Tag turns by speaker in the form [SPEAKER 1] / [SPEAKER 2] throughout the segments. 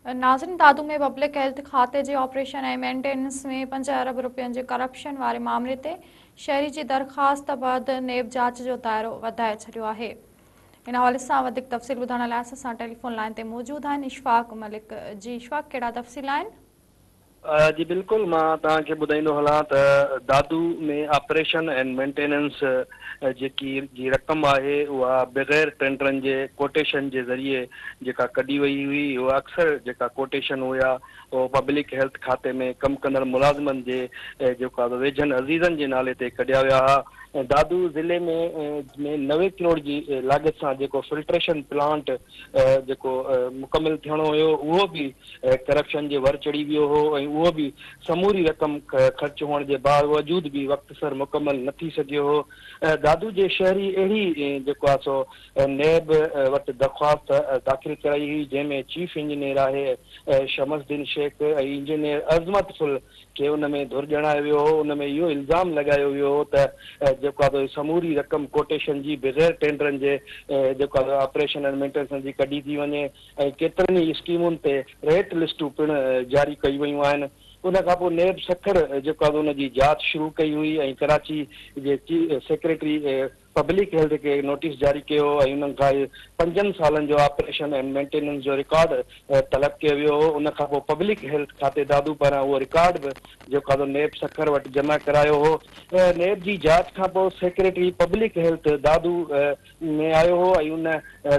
[SPEAKER 1] नाज़रीन, दादू में public health खाते जे ऑपरेशन ऐं मेंटेनेंस में 5 अरब रुपयनि जे करप्शन वारे मामले ते शहरी जी दरख़्वास्त बैदि नेब जांच जो दाइरो वधाए छॾियो आहे। इन हवाले सां वधीक तफ़सील ॿुधाइण लाइ असां टेलीफोन लाइन ते मौजूदु आहिनि इशफ़ाक़ मलिक। जी इशफ़ाक़, कहिड़ा तफ़सील आहिनि?
[SPEAKER 2] जी बिल्कुल, मां तव्हांखे ॿुधाईंदो हलां त दादू में ऑपरेशन एंड मेंटेनेंस जी रक़म आहे उहा बग़ैर टेंडरनि जे कोटेशन जे ज़रिए जेका कढी वई हुई। उहा अक्सर जेका कोटेशन हुया उहो पब्लिक हेल्थ खाते में कमु कंदड़ मुलाज़िमनि जे जेका वेझनि अज़ीज़नि जे नाले ते कढिया विया हुआ। दादू ज़िले में 90 करोड़ जी लागत सां जेको फिल्ट्रेशन प्लांट जेको मुकमिल थियणो हुयो उहो बि करप्शन जे वर चढ़ी वियो हो ऐं उहो बि समूरी रक़म ख़र्च हुअण जे बावजूद बि वक़्त सर मुकमल न थी सघियो हो। दादू जे शहरी अहिड़ी जेको आहे सो नेब वटि दरख़्वास्त दाख़िल कराई हुई, जंहिंमें चीफ इंजीनियर आहे शमसुद्दीन शेख ऐं इंजीनियर अज़मत फुल खे उन में धुर ॼणायो वियो हो। उन में इहो इल्ज़ाम लॻायो वियो हो त जेको आहे समूरी रक़म कोटेशन जी बग़ैर टेंडरनि जे जेको आहे ऑपरेशन एंड मेंटेनेंस जी कढी थी वञे ऐं केतिरनि ई स्कीमुनि ते रेट लिस्टूं पिणु जारी कई वयूं आहिनि। उन खां पोइ नेब सखर जेको आहे उनजी जांच शुरू कई हुई ऐं कराची जे सेक्रेटरी पब्लिक हेल्थ खे नोटिस जारी कयो ऐं उन्हनि खां 5 सालनि जो ऑपरेशन एंड मेंटेनेंस जो रिकॉर्ड तलब कयो वियो हो। उन खां पोइ पब्लिक हेल्थ खाते दादू पारां उहो रिकॉर्ड बि जेको आहे नेब सखर वटि जमा करायो हो। नेब जी जांच खां पोइ सेक्रेटरी पब्लिक हेल्थ दादू में आयो हो ऐं उन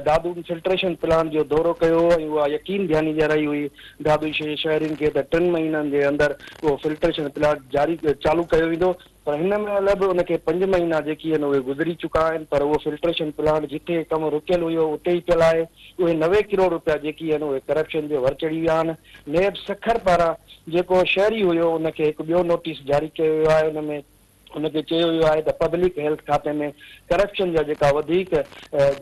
[SPEAKER 2] दादू फिल्ट्रेशन प्लांट जो दौरो कयो ऐं उहा यकीन ध्यानी ॾियाराई हुई दादू शहरियुनि खे त 3 महीननि जे अंदरि उहो फिल्ट्रेशन प्लांट चालू कयो वेंदो। पर हिन महिल बि उनखे 5 महीना जेकी आहिनि उहे गुज़री चुका आहिनि, पर उहो फिल्ट्रेशन प्लांट जिथे कमु रुकियल हुयो उते ई पियल आहे। उहे 90 करोड़ रुपया जेकी आहिनि उहे करप्शन जे वर चढ़ी विया आहिनि। नेब सखर पारां जेको शहरी हुयो उनखे हिकु ॿियो नोटिस जारी कयो वियो आहे। उन में उनखे चयो वियो आहे त पब्लिक हेल्थ खाते में करप्शन जा जेका वधीक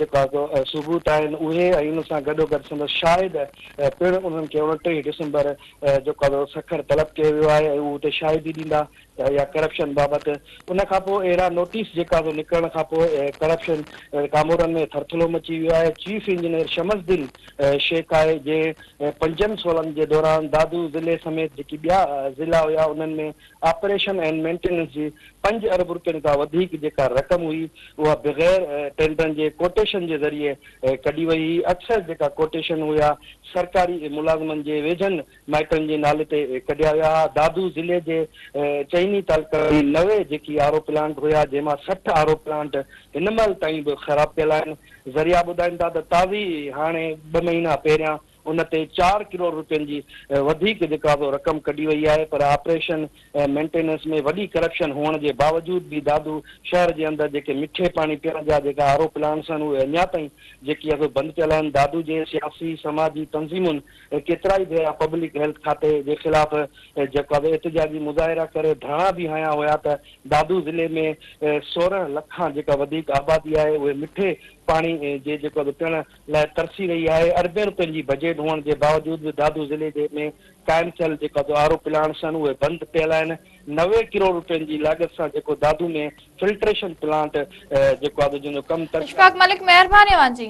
[SPEAKER 2] जेका सबूत आहिनि उहे ऐं उन सां गॾोगॾु संदसि शाहिद पिणु उन्हनि खे 29 डिसंबर जेको आहे सखर तलब कयो वियो आहे ऐं उहे उते शाहिदी ॾींदा या करप्शन बाबति। उन खां पोइ अहिड़ा नोटिस जेका निकिरण खां पोइ करप्शन कामोरनि में थरथलो मची वियो आहे। चीफ इंजीनियर शमसुद्दीन शेख आहे जंहिं 5 सालनि जे दौरान दादू ज़िले समेत जेकी ॿिया ज़िला हुया उन्हनि में ऑपरेशन एंड मेंटेनेंस जी 5 अरब रुपयनि खां वधीक जेका रक़म हुई उहा बग़ैर टेंडरनि जे कोटेशन जे ज़रिए कढी वई हुई। अक्सर जेका कोटेशन हुया सरकारी मुलाज़िमनि जे वेझनि माइटनि जे नाले ते कढिया विया हुआ। दादू ज़िले जे चइनी तालुका 90 जेकी आरो प्लांट हुया जंहिंमां 60 आरो प्लांट हिन महिल ताईं बि ख़राबु पियल आहिनि। ज़रिया ॿुधाइनि था त ताज़ी हाणे 2 महीना पहिरियां उन ते 4 करोड़ रुपयनि जी वधीक जेका रक़म कढी वई आहे। पर ऑपरेशन मेंटेनेंस में वॾी करप्शन हुअण जे बावजूद बि दादू शहर जे अंदरि जेके मिठे पाणी पीअण जा जेका आरो प्लांट्स आहिनि उहे अञा ताईं जेकी आहे बंदि पियल आहिनि। दादू जे सियासी समाजी तंज़ीमुनि केतिरा ई भेरा पब्लिक हेल्थ खाते जे ख़िलाफ़ जेका एहतिजाजी मुज़ाहिरा करे धरना बि हया हुया त दादू ज़िले में 16 लख खां जेका वधीक आबादी आहे उहे मिठे पाणी जे जेको पियण लाइ तरसी रही आहे। अरबे रुपयनि जी बजट हुअण जे बावजूद बि दादू ज़िले में क़ाइमु थियल जेका आरो प्लांट्स आहिनि उहे बंदि पियल आहिनि। 90 करोड़ रुपयनि जी लागत सां जेको दादू में फिल्ट्रेशन प्लांट जेको आहे जंहिंजो कमु
[SPEAKER 1] इशफ़ाक़ मलिक, महिरबानी तव्हांजी।